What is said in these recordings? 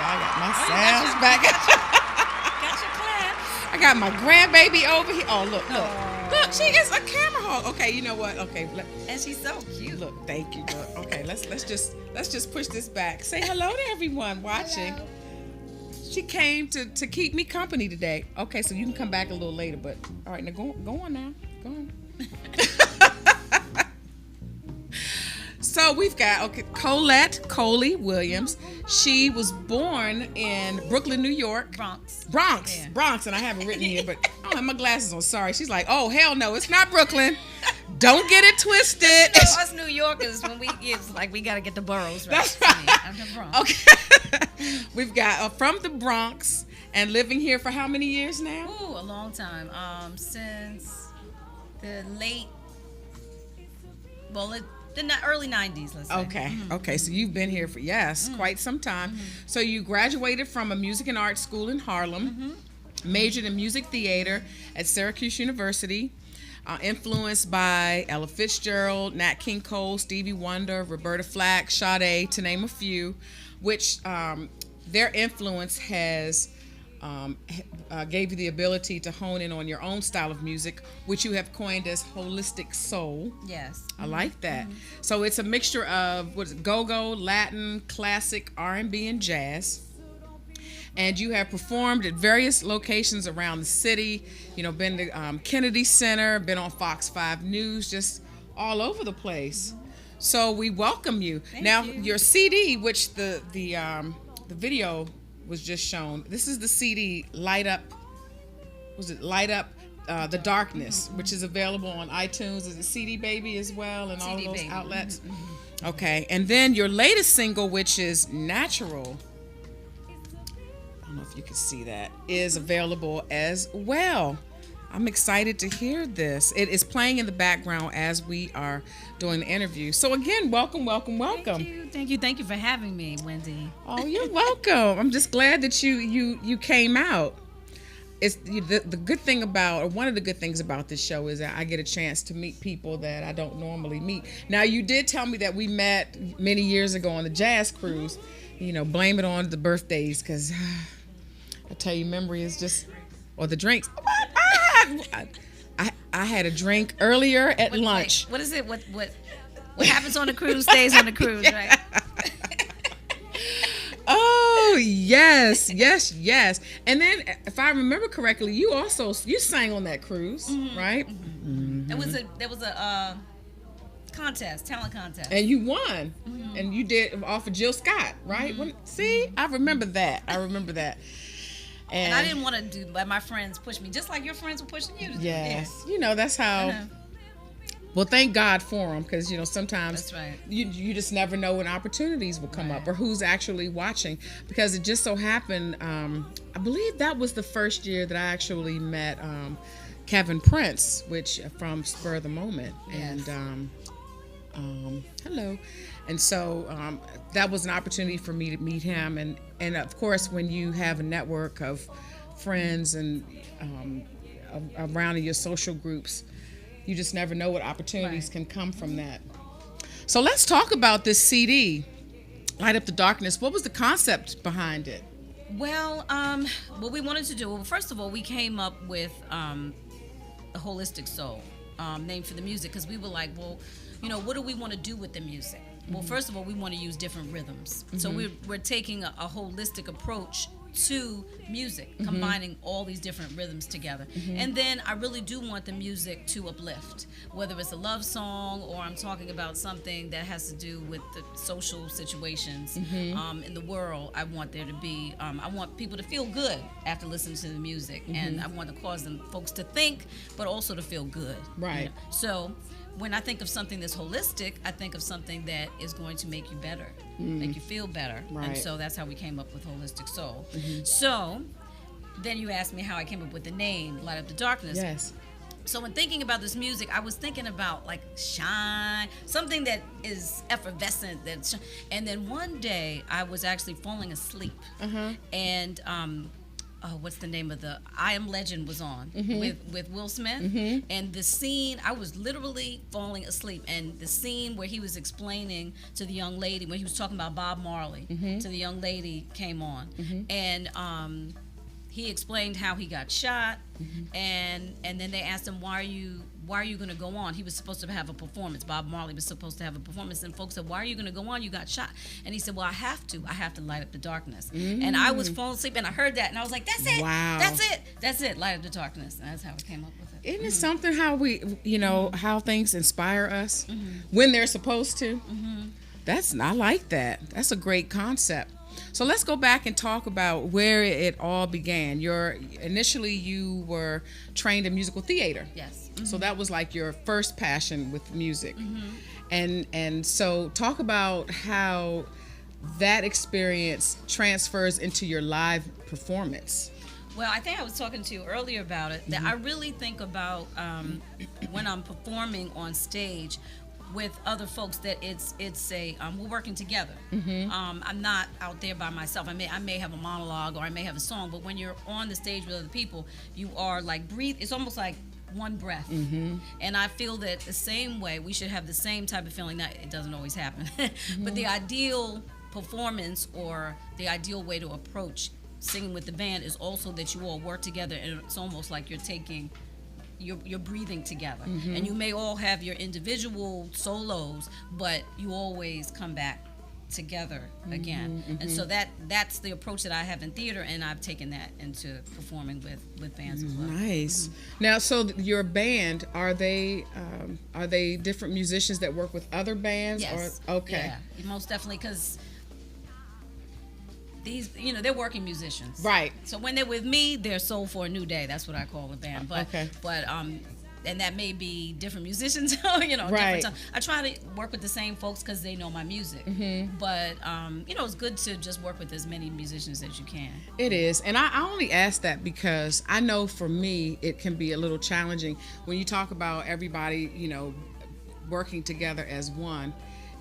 I got my sounds back. Got your clap. I got my grandbaby over here. Oh, look. Look, she is a camera hog. Okay, you know what? Okay, And she's so cute. look. Thank you. Look. Okay, let's just push this back. Say hello to everyone watching. Hello. She came to keep me company today. Okay, so you can come back a little later, but all right, now go on now. Go on. So we've got Colette Colie Williams. She was born in Brooklyn, New York. Bronx, and I have it written here, but I don't have my glasses on. Sorry. She's like, oh hell no, it's not Brooklyn. Don't get it twisted. Us New Yorkers, when it's like we got to get the boroughs right. That's right. I'm the Bronx. Okay. We've got from the Bronx and living here for how many years now? Ooh, a long time. Since the late, the early 90s, let's say. Okay. Okay. So you've been here for quite some time. So you graduated from a music and art school in Harlem, majored in music theater at Syracuse University, influenced by Ella Fitzgerald, Nat King Cole, Stevie Wonder, Roberta Flack, Sade, to name a few, which their influence has gave you the ability to hone in on your own style of music, which you have coined as holistic soul. Yes. I like that. So it's a mixture of go-go, Latin, classic, R&B, and jazz. And you have performed at various locations around the city. You know, been to Kennedy Center, been on Fox 5 News, just all over the place. So we welcome you. Thank you. Your CD, which the video was just shown. This is the CD, Light Up the Darkness, which is available on iTunes. Is it CD Baby as well, and all of those outlets? Okay, and then your latest single, which is Natural, I don't know if you can see that, is available as well. I'm excited to hear this. It is playing in the background as we are doing the interview. So again, welcome. Thank you for having me, Wendy. Oh, you're welcome. I'm just glad that you came out. It's the good thing about, or one of the good things about this show, is that I get a chance to meet people that I don't normally meet. Now, you did tell me that we met many years ago on the jazz cruise. You know, blame it on the birthdays, because I tell you, memory is just, or the drinks. I had a drink earlier at lunch. Wait, what is it? What happens on the cruise stays on the cruise, right? Oh, yes. And then, if I remember correctly, you sang on that cruise, right? There was a talent contest, and you won. And you did off of Jill Scott, right? See, I remember that. And I didn't want to do, but my friends pushed me, just like your friends were pushing you to do. Yes, you know, that's how. Well, thank God for them, because, you know, sometimes that's right. you just never know when opportunities will come up or who's actually watching, because it just so happened, I believe that was the first year that I actually met Kevin Prince, which from Spur of the Moment. Yes. And hello. And so that was an opportunity for me to meet him. And of course, when you have a network of friends and around in your social groups, you just never know what opportunities can come from that. So let's talk about this CD, Light Up the Darkness. What was the concept behind it? Well, what we wanted to do, well, first of all, we came up with a holistic soul name for the music, because we were like, well, you know, what do we want to do with the music? Well, first of all, we want to use different rhythms. So we're taking a holistic approach to music, combining all these different rhythms together. And then I really do want the music to uplift, whether it's a love song or I'm talking about something that has to do with the social situations in the world. I want there to be, I want people to feel good after listening to the music, and I want to cause them folks to think, but also to feel good. Right. You know? So when I think of something that's holistic, I think of something that is going to make you better, make you feel better. Right. And so that's how we came up with Holistic Soul. So then you asked me how I came up with the name, Light Up the Darkness. Yes. So when thinking about this music, I was thinking about like shine, something that is effervescent. And then one day I was actually falling asleep. And what's the name of the I Am Legend was on with Will Smith, and the scene, I was literally falling asleep, and the scene where he was explaining to the young lady, when he was talking about Bob Marley, to the young lady came on, and he explained how he got shot, and then they asked him, why are you going to go on? He was supposed to have a performance. Bob Marley was supposed to have a performance, and folks said, why are you going to go on? You got shot. And he said, well, I have to light up the darkness. And I was falling asleep, and I heard that, and I was like, that's it. Wow. That's it, light up the darkness. And that's how we came up with it. Isn't it something how we, how things inspire us when they're supposed to? I like that. That's a great concept. So let's go back and talk about where it all began. Initially you were trained in musical theater. Yes. So that was like your first passion with music. And so talk about how that experience transfers into your live performance. Well, I think I was talking to you earlier about it, that I really think about when I'm performing on stage with other folks, that it's we're working together. I'm not out there by myself. I may have a monologue, or I may have a song, but when you're on the stage with other people, you are like breathe. It's almost like one breath. And I feel that the same way we should have the same type of feeling. Now, it doesn't always happen, but the ideal performance, or the ideal way to approach singing with the band, is also that you all work together, and it's almost like you're breathing together. And you may all have your individual solos, but you always come back together again. And so that's the approach that I have in theater, and I've taken that into performing with bands as well. Nice. Now, so your band, are they different musicians that work with other bands? Yes. Or, okay. Yeah, most definitely, because these, they're working musicians. Right. So when they're with me, they're Soul for a New Day. That's what I call the band. But and that may be different musicians, Right. different time. I try to work with the same folks because they know my music. But it's good to just work with as many musicians as you can. It is, and I only ask that because I know for me it can be a little challenging when you talk about everybody, working together as one.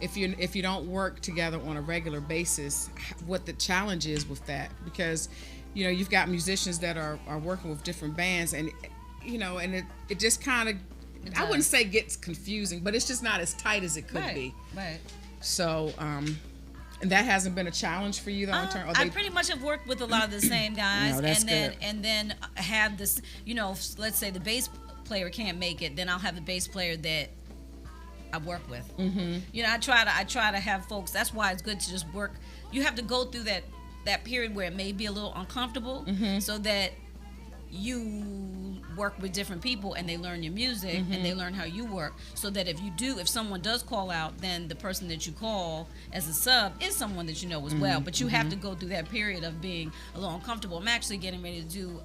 If you don't work together on a regular basis, what the challenge is with that, because you've got musicians that are working with different bands, and and it just kind of, I wouldn't say gets confusing, but it's just not as tight as it could be. Right. So and that hasn't been a challenge for you though? I pretty much have worked with a lot of the same guys. No, that's good. And then have this, let's say the bass player can't make it, then I'll have the bass player that I work with. I try to have folks. That's why it's good to just work. You have to go through that period where it may be a little uncomfortable, so that you work with different people and they learn your music and they learn how you work, so that if someone does call out, then the person that you call as a sub is someone that you know as well. But you have to go through that period of being a little uncomfortable. I'm actually getting ready to do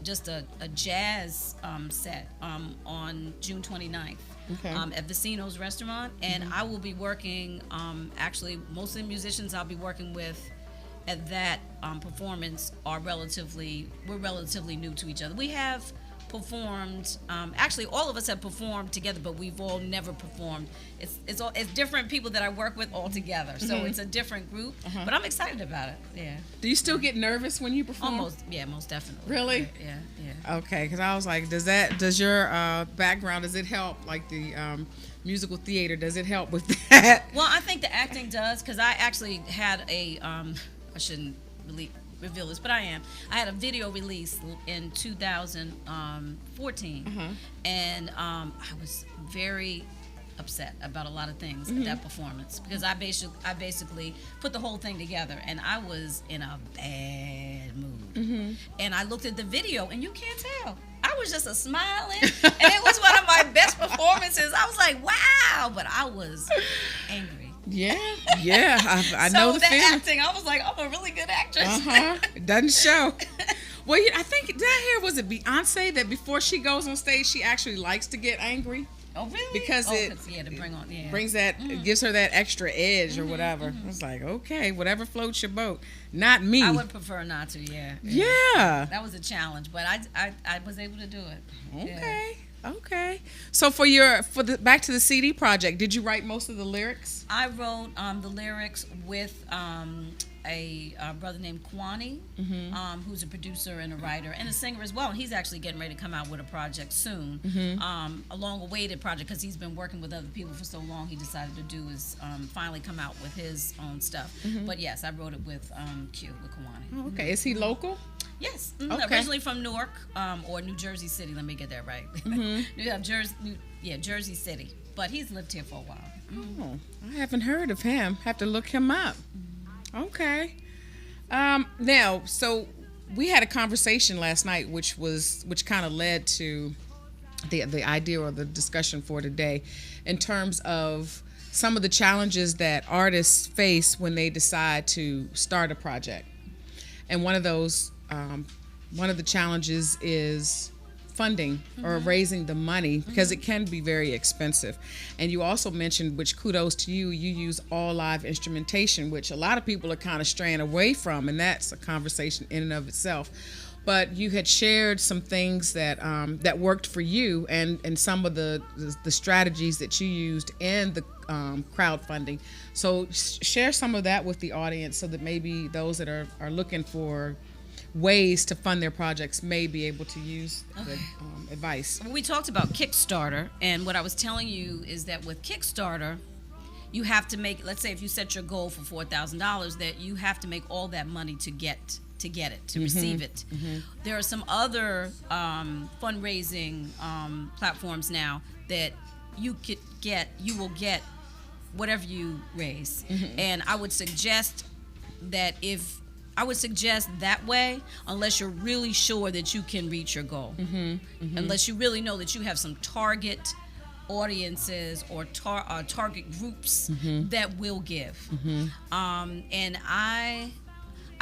just a jazz set on June 29th. At Vecino's Restaurant, and I will be working, actually most of the musicians I'll be working with at that performance we're relatively new to each other. We have performed, actually all of us have performed together, but we've all never performed. It's different people that I work with all together, so it's a different group, but I'm excited about it. Yeah. Do you still get nervous when you perform? Most definitely. Really? Yeah. Okay, because I was like, does your background, does it help, like the musical theater, does it help with that? Well, I think the acting does, because I actually had I shouldn't really reveal this, but I had a video release in 2014, and I was very upset about a lot of things at that performance, because I basically put the whole thing together, and I was in a bad mood. And I looked at the video, and you can't tell. I was just smiling, and it was one of my best performances. I was like, wow, but I was angry. Yeah, I know the feeling. Acting, I was like, I'm a really good actress. It doesn't show. Well, I think, did I hear, was it Beyonce, that before she goes on stage, she actually likes to get angry? Oh, really? Because it brings that, gives her that extra edge or whatever. I was like, okay, whatever floats your boat. Not me. I would prefer not to, Yeah. That was a challenge, but I was able to do it. Okay. Yeah. Okay. So back to the CD project, did you write most of the lyrics? I wrote the lyrics with a brother named Colie, who's a producer and a writer and a singer as well. And he's actually getting ready to come out with a project soon, a long-awaited project, because he's been working with other people for so long. He decided to do his finally come out with his own stuff. But yes, I wrote it with Q, with Colie. Oh, okay, is he local? Yes, Okay. Originally from Newark or New Jersey City. Let me get that right. Jersey City. But he's lived here for a while. Oh, I haven't heard of him. Have to look him up. Okay. Now, so we had a conversation last night, which kind of led to the idea or the discussion for today, in terms of some of the challenges that artists face when they decide to start a project. And one of the challenges is funding or raising the money, because it can be very expensive. And you also mentioned, which kudos to you, you use all live instrumentation, which a lot of people are kind of straying away from, and that's a conversation in and of itself. But you had shared some things that that worked for you, and some of the strategies that you used in the crowdfunding. So share some of that with the audience, so that maybe those that are looking for ways to fund their projects may be able to use the advice. We talked about Kickstarter, and what I was telling you is that with Kickstarter, you have to make, let's say if you set your goal for $4,000, that you have to make all that money to get it, to receive it. There are some other fundraising platforms now that you will get whatever you raise. And I would suggest that way, unless you're really sure that you can reach your goal. Unless you really know that you have some target audiences or target groups that will give. And I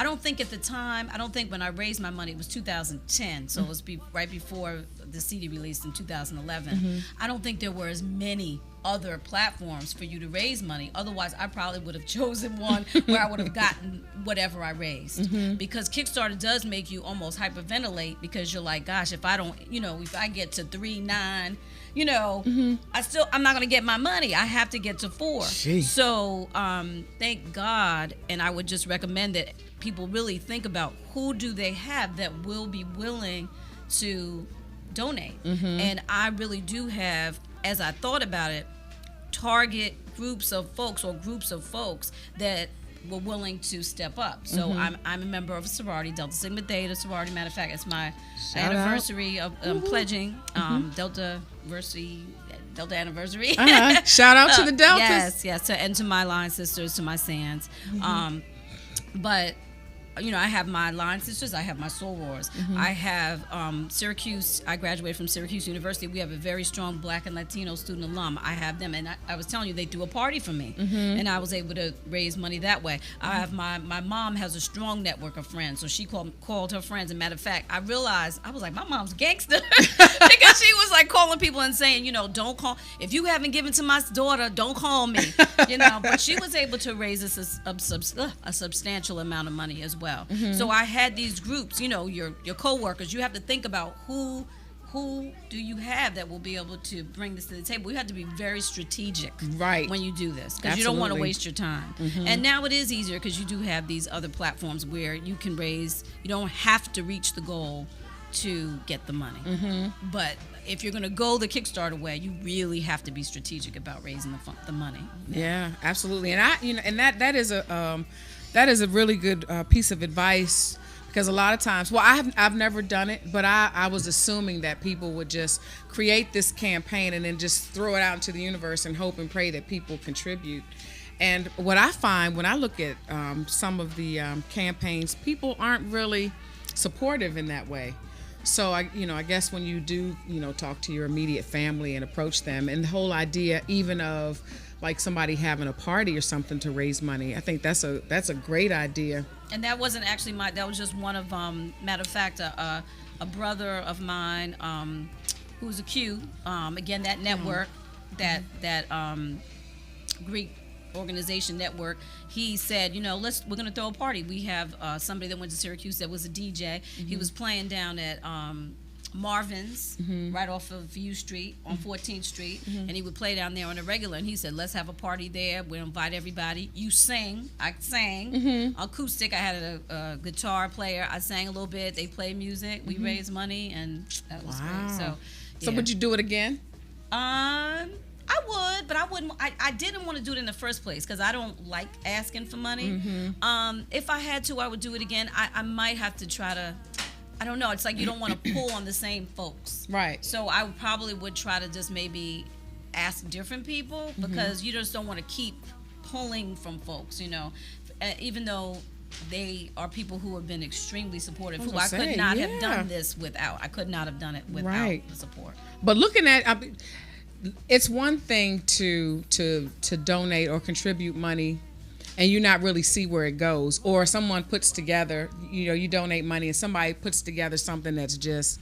don't think at the time, when I raised my money, it was 2010, so it was right before the CD released in 2011. I don't think there were as many other platforms for you to raise money. Otherwise, I probably would have chosen one where I would have gotten whatever I raised. Because Kickstarter does make you almost hyperventilate, because you're like, gosh, if I don't, if I get to 3.9, I'm not going to get my money. I have to get to 4. Jeez. So thank God, and I would just recommend that people really think about who do they have that will be willing to donate. And I really do have, as I thought about it, target groups of folks that were willing to step up. So I'm a member of a sorority, Delta Sigma Theta sorority. Matter of fact, it's my anniversary of pledging, Delta anniversary. Shout out to the Deltas. Yes, and to my line sisters, to my Sands. But I have my line sisters, I have my sorors. I have Syracuse. I graduated from Syracuse University. We have a very strong Black and Latino student alum. I have them, and I was telling you, they threw a party for me, and I was able to raise money that way. I have my mom has a strong network of friends, so she called her friends. And matter of fact, I realized, I was like, my mom's gangster, because she was like calling people and saying, don't call, if you haven't given to my daughter, don't call me, But she was able to raise us a substantial amount of money as well. So I had these groups, your co-workers. You have to think about who do you have that will be able to bring this to the table. You have to be very strategic when you do this, because you don't want to waste your time. And now it is easier, because you do have these other platforms where you can raise. You don't have to reach the goal to get the money. But if you're going to go the Kickstarter way, you really have to be strategic about raising the money. Yeah, absolutely. And that is a really good piece of advice, because a lot of times, I've never done it, but I was assuming that people would just create this campaign and then just throw it out into the universe and hope and pray that people contribute. And what I find when I look at some of the campaigns, people aren't really supportive in that way. So I guess when you do, talk to your immediate family and approach them, and the whole idea even of like somebody having a party or something to raise money, I think that's a great idea. And that wasn't actually that was just one of matter of fact, a brother of mine who's a Q, again, that network, that Greek organization network, he said, we're going to throw a party. We have somebody that went to Syracuse that was a DJ. He was playing down at Marvin's, right off of U Street on 14th Street, and he would play down there on a regular. And he said, "Let's have a party there. We'll invite everybody. You sing." I sang acoustic. I had a guitar player. I sang a little bit. They played music. We raised money, and that was great. So would you do it again? I would, but I wouldn't. I didn't want to do it in the first place because I don't like asking for money. If I had to, I would do it again. I might have to try to. I don't know. It's like you don't want to pull on the same folks. Right. So I probably would try to just maybe ask different people because you just don't want to keep pulling from folks, even though they are people who have been extremely supportive, who I could not have done this without. I could not have done it without the support. But looking at, it's one thing to donate or contribute money and you not really see where it goes, or someone puts together, you donate money and somebody puts together something that's just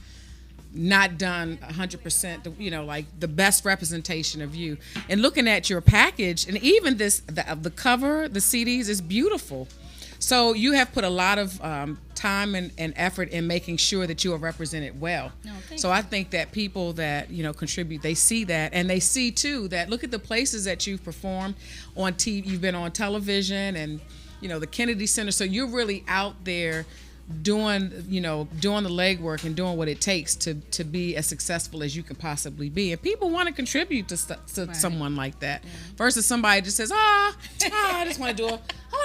not done 100%, like the best representation of you. And looking at your package, and even the cover, the CDs is beautiful. So you have put a lot of time and effort in making sure that you are represented well. So I think that people that contribute, they see that, and they see too that look at the places that you've performed on TV. You've been on television, and the Kennedy Center. So you're really out there doing the legwork and doing what it takes to be as successful as you can possibly be. And people want to contribute to someone like that versus somebody just says, I just want to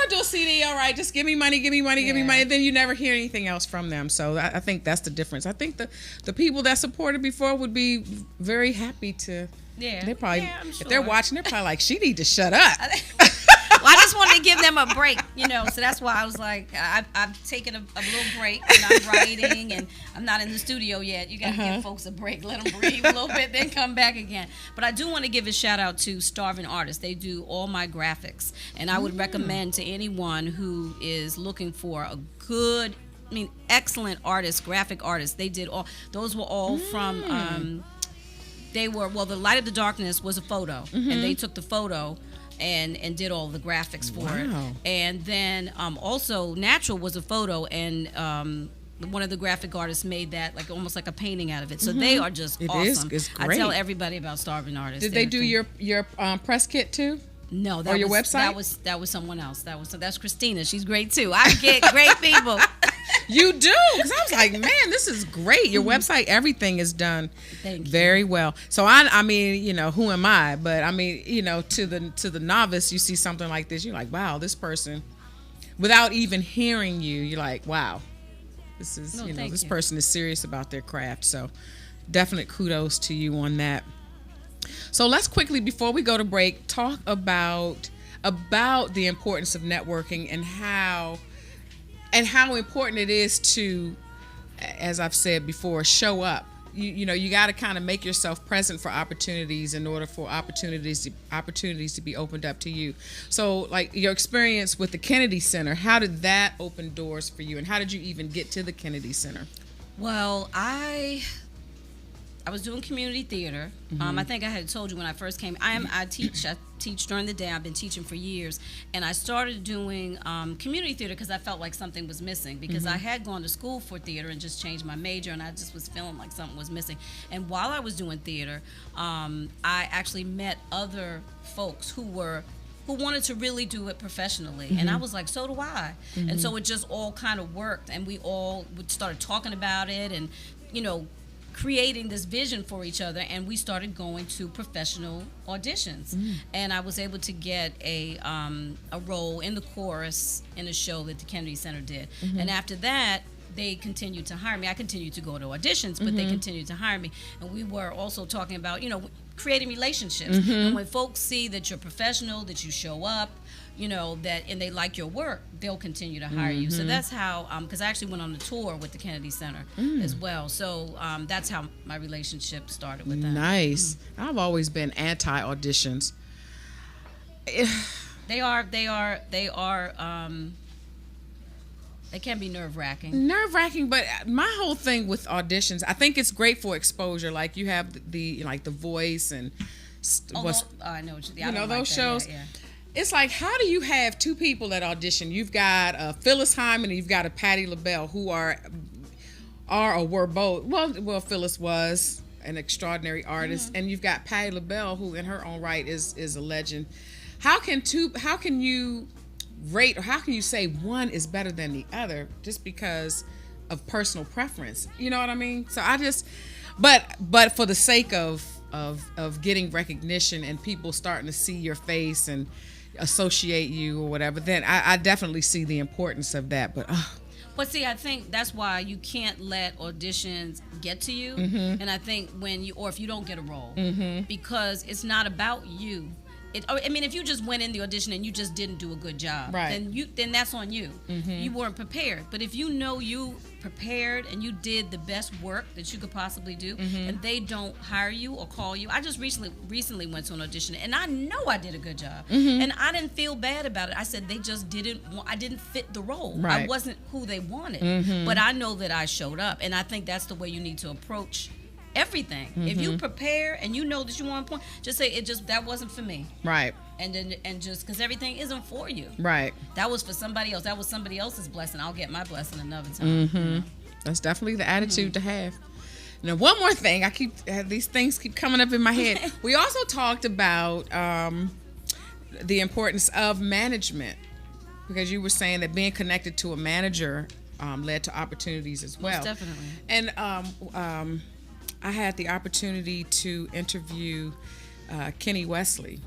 do a CD. All right, just give me money. And then you never hear anything else from them. So I think that's the difference. I think the people that supported before would be very happy to. Yeah, they probably, I'm sure. If they're watching, they're probably like, she need to shut up. Well, I just wanted to give them a break, so that's why I was like, I've taken a little break, and I'm writing, and I'm not in the studio yet. You got to give folks a break, let them breathe a little bit, then come back again. But I do want to give a shout out to Starving Artists. They do all my graphics, and I would recommend to anyone who is looking for a good, excellent artist, graphic artist. They did those were all from, the Light of the Darkness was a photo, and they took the photo and did all the graphics for it. And then also Natural was a photo, and one of the graphic artists made that almost like a painting out of it. So they are just awesome. It's great. I tell everybody about Starving Artists. Did they do your press kit too? No, that or your website? That was someone else. That's Christina. She's great too. I get great people. You do, because I was like, man, this is great. Your website, everything is done very well. So I mean, who am I? But I mean, to the novice, you see something like this, you're like, wow, this person, without even hearing you, you're like, wow, this is this person is serious about their craft. So definite kudos to you on that. So let's quickly, before we go to break, talk about the importance of networking and how important it is to, as I've said before, show up. You got to kind of make yourself present for opportunities in order for opportunities to be opened up to you. So, like your experience with the Kennedy Center, how did that open doors for you, and how did you even get to the Kennedy Center? Well, I was doing community theater. I think I had told you when I first came. I teach during the day. I've been teaching for years, and I started doing community theater because I felt like something was missing. Because I had gone to school for theater and just changed my major, and I just was feeling like something was missing. And while I was doing theater, I actually met other folks who wanted to really do it professionally. And I was like, so do I. And so it just all kind of worked, and we all started talking about it, and creating this vision for each other, and we started going to professional auditions. And I was able to get a role in the chorus in a show that the Kennedy Center did. And after that, they continued to hire me. I continued to go to auditions, but they continued to hire me. And we were also talking about, creating relationships. And when folks see that you're professional, that you show up, and they like your work, they'll continue to hire you. So that's how, because I actually went on a tour with the Kennedy Center as well. So that's how my relationship started with them. Nice. I've always been anti-auditions. They can be nerve-wracking, but my whole thing with auditions, I think it's great for exposure. Like you have the Voice and I know what you those shows. Yeah. It's like, how do you have two people that audition? You've got Phyllis Hyman and you've got a Patti LaBelle who are are or were both. Well, Phyllis was an extraordinary artist, and you've got Patti LaBelle, who in her own right is a legend. How can you rate, or how can you say one is better than the other just because of personal preference? You know what I mean? So I just, but for the sake of getting recognition and people starting to see your face and associate you or whatever, then I definitely see the importance of that. But see, I think that's why you can't let auditions get to you. And I think if you don't get a role, because it's not about you. If you just went in the audition and you just didn't do a good job, right, then that's on you. You weren't prepared. But if you know you prepared and you did the best work that you could possibly do, and they don't hire you or call you. I just recently went to an audition, and I know I did a good job, and I didn't feel bad about it. I said they just I didn't fit the role. Right. I wasn't who they wanted, but I know that I showed up, and I think that's the way you need to approach everything. If you prepare and you know that you want to point, just say that wasn't for me. Right. And just because everything isn't for you. Right. That was for somebody else. That was somebody else's blessing. I'll get my blessing another time. That's definitely the attitude to have. Now, one more thing. These things keep coming up in my head. We also talked about the importance of management, because you were saying that being connected to a manager led to opportunities as well. Most definitely. And I had the opportunity to interview Kenny Wesley,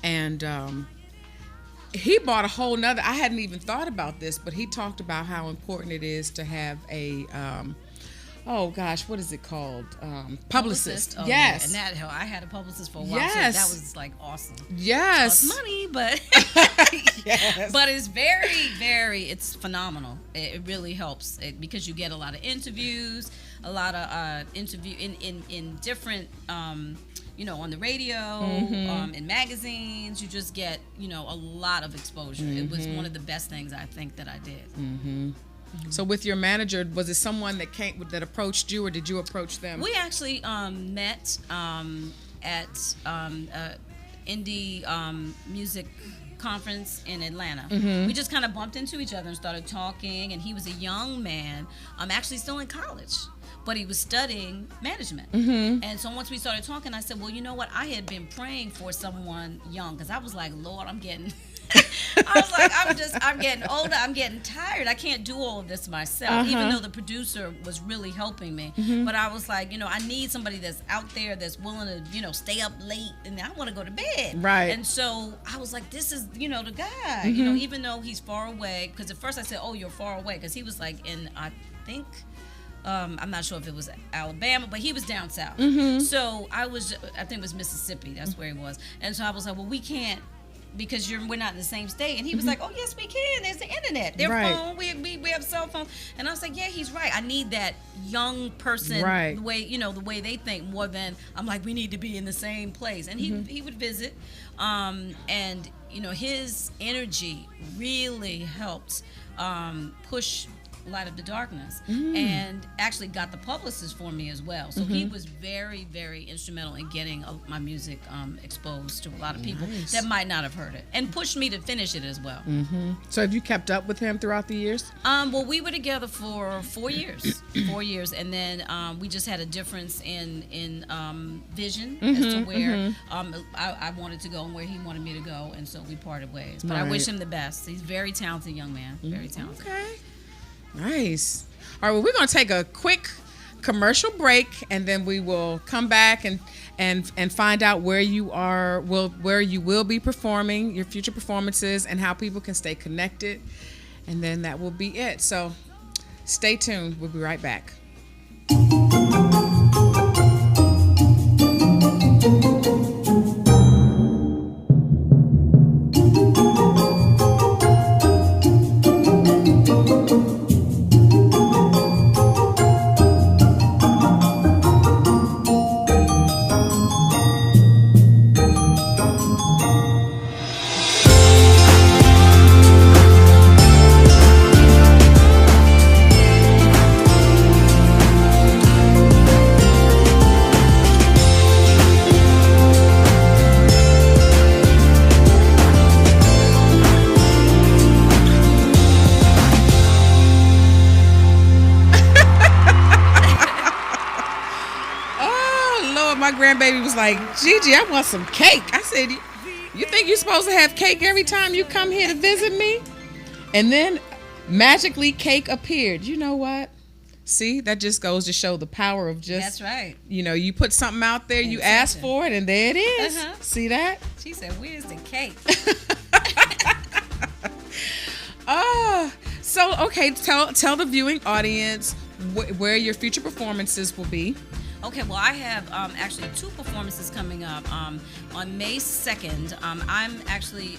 and he brought a whole nother, I hadn't even thought about this, but he talked about how important it is to have a what is it called? Publicist. Oh, yes. Yeah. And I had a publicist for a while. Yes. So that was like awesome. Yes. It's money, but yes. But it's very, very, it's phenomenal. It really helps because you get a lot of interviews, a lot of in different on the radio, in magazines. You just get a lot of exposure. It was one of the best things I think that I did. So with your manager, was it someone that approached you, or did you approach them? We actually met at indie music conference in Atlanta. We just kind of bumped into each other and started talking, and he was a young man, actually still in college, but he was studying management. And so once we started talking, I said, well, you know what? I had been praying for someone young, because I was like, Lord, I'm getting I'm getting older. I'm getting tired. I can't do all of this myself, even though the producer was really helping me. But I was like, I need somebody that's out there that's willing to, stay up late, and I want to go to bed. Right. And so I was like, this is, the guy, even though he's far away. Because at first I said, oh, you're far away. Because he was like in, I think, I'm not sure if it was Alabama, but he was down south. So I think it was Mississippi. That's where he was. And so I was like, well, we can't, because we're not in the same state. And he was like, oh, yes, we can. There's the internet. Their phone. We have cell phones. And I was like, yeah, he's right. I need that young person, the way they think, more than I'm like, we need to be in the same place. And he would visit. And, his energy really helped push Light of the Darkness, and actually got the publicist for me as well. So he was very, very instrumental in getting my music exposed to a lot of people that might not have heard it, and pushed me to finish it as well. So have you kept up with him throughout the years? Well, we were together for 4 years. 4 years, and then we just had a difference in vision as to where I wanted to go and where he wanted me to go, and so we parted ways. But I wish him the best. He's a very talented young man. Very talented. Okay. Nice. All right, well, we're going to take a quick commercial break, and then we will come back and find out where you will be performing, your future performances, and how people can stay connected. And then that will be it. So stay tuned. We'll be right back. my grandbaby was like, Gigi, I want some cake. I said, you think you're supposed to have cake every time you come here to visit me? And then magically cake appeared. You know what? See, that just goes to show the power of just, that's right. You know, you put something out there, you ask for it, and there it is. See that? She said, where's the cake? So, okay, tell the viewing audience where your future performances will be. Okay, well, I have actually 2 performances coming up. On May 2nd, I'm actually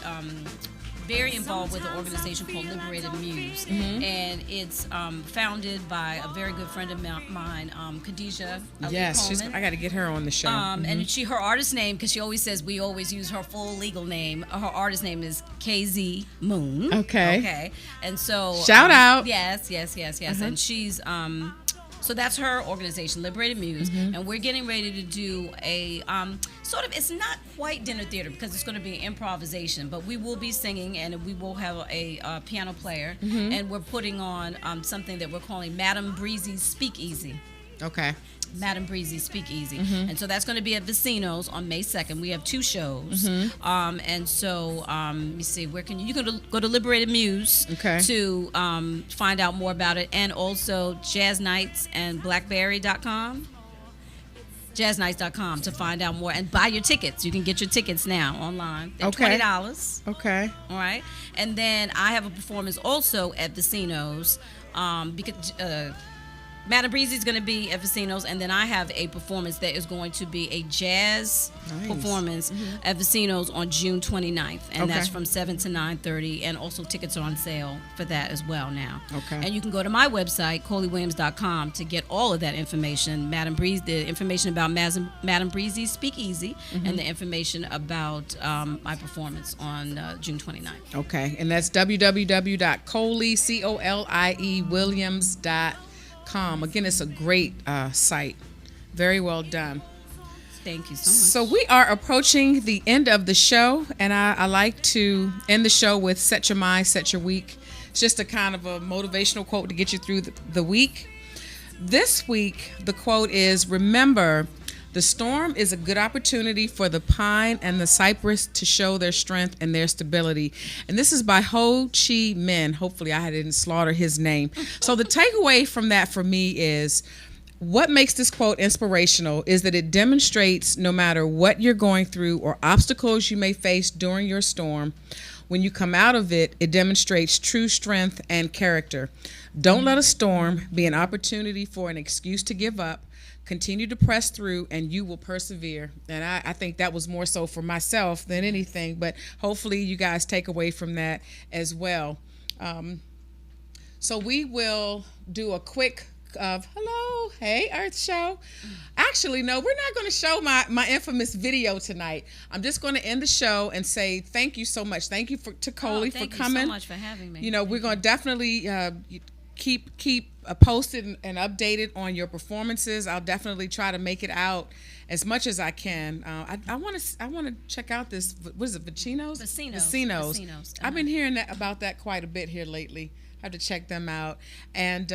very involved with an organization called Liberated Muse, and it's founded by a very good friend of mine, Khadijah. Yes, I got to get her on the show. And her artist name, because she always says we always use her full legal name. Her artist name is KZ Moon. Okay, and so shout out. Yes, and she's so that's her organization, Liberated Muse, and we're getting ready to do a sort of, it's not quite dinner theater because it's going to be improvisation, but we will be singing and we will have a piano player, and we're putting on something that we're calling Madame Breezy's Speakeasy. Okay. Madame Breezy's Speakeasy. And so that's going to be at Vecinos on May 2nd. We have 2 shows. And so, let me see, where can you can go to Liberated Muse to find out more about it, and also Jazz Nights and Blackberry.com. Jazznights.com to find out more and buy your tickets. You can get your tickets now online. They're $20. Okay. All right. And then I have a performance also at Vecinos because Madame Breezy is going to be at Vecinos, and then I have a performance that is going to be a jazz performance at Vecinos on June 29th, and that's from 7 to 9:30, and also tickets are on sale for that as well now. Okay. And you can go to my website, ColieWilliams.com, to get all of that information, the information about Madame Breezy's Speakeasy, and the information about my performance on June 29th. Okay, and that's www.ColieWilliams.com. Again, it's a great site. Very well done. Thank you so much. So we are approaching the end of the show, and I like to end the show with set your mind, set your week. It's just a kind of a motivational quote to get you through the week. This week, the quote is, remember, the storm is a good opportunity for the pine and the cypress to show their strength and their stability. And this is by Ho Chi Minh. Hopefully I didn't slaughter his name. So the takeaway from that for me is, what makes this quote inspirational is that it demonstrates no matter what you're going through or obstacles you may face during your storm, when you come out of it, it demonstrates true strength and character. Don't let a storm be an opportunity for an excuse to give up. Continue to press through and you will persevere. And I think that was more so for myself than anything, but hopefully you guys take away from that as well. So we will do a quick hello, hey, Earth Show. Actually, no, we're not going to show my infamous video tonight. I'm just going to end the show and say thank you so much. Thank you to Colie for coming. Thank you so much for having me. You know, we're going to definitely keep posted and updated on your performances. I'll definitely try to make it out as much as I can. I want to check out this. What is it? Vecinos. I've been hearing about that quite a bit here lately. I have to check them out. And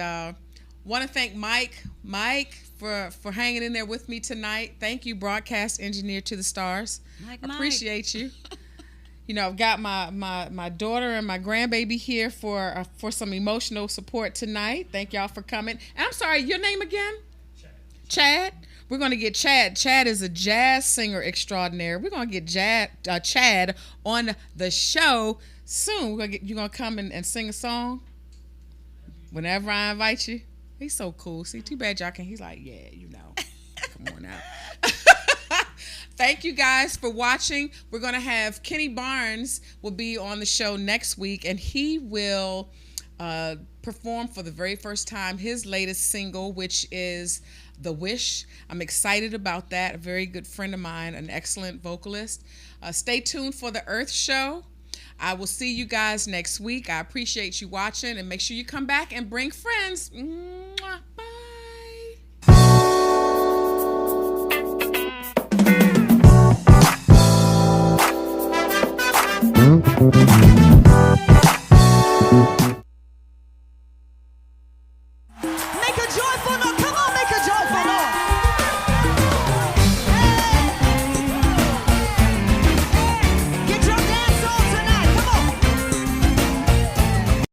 want to thank Mike for hanging in there with me tonight. Thank you, broadcast engineer to the stars. Mike. Appreciate you. You know, I've got my daughter and my grandbaby here for some emotional support tonight. Thank y'all for coming. And I'm sorry, your name again? Chad. We're going to get Chad. Chad is a jazz singer extraordinaire. We're going to get Chad on the show soon. You're going to come and sing a song whenever I invite you. He's so cool. See, too bad y'all can. He's like, yeah, you know. Come on out. Thank you guys for watching. We're going to have Kenny Barnes will be on the show next week, and he will perform for the very first time his latest single, which is The Wish. I'm excited about that. A very good friend of mine, an excellent vocalist. Stay tuned for the Earth Show. I will see you guys next week. I appreciate you watching, and make sure you come back and bring friends. Mwah.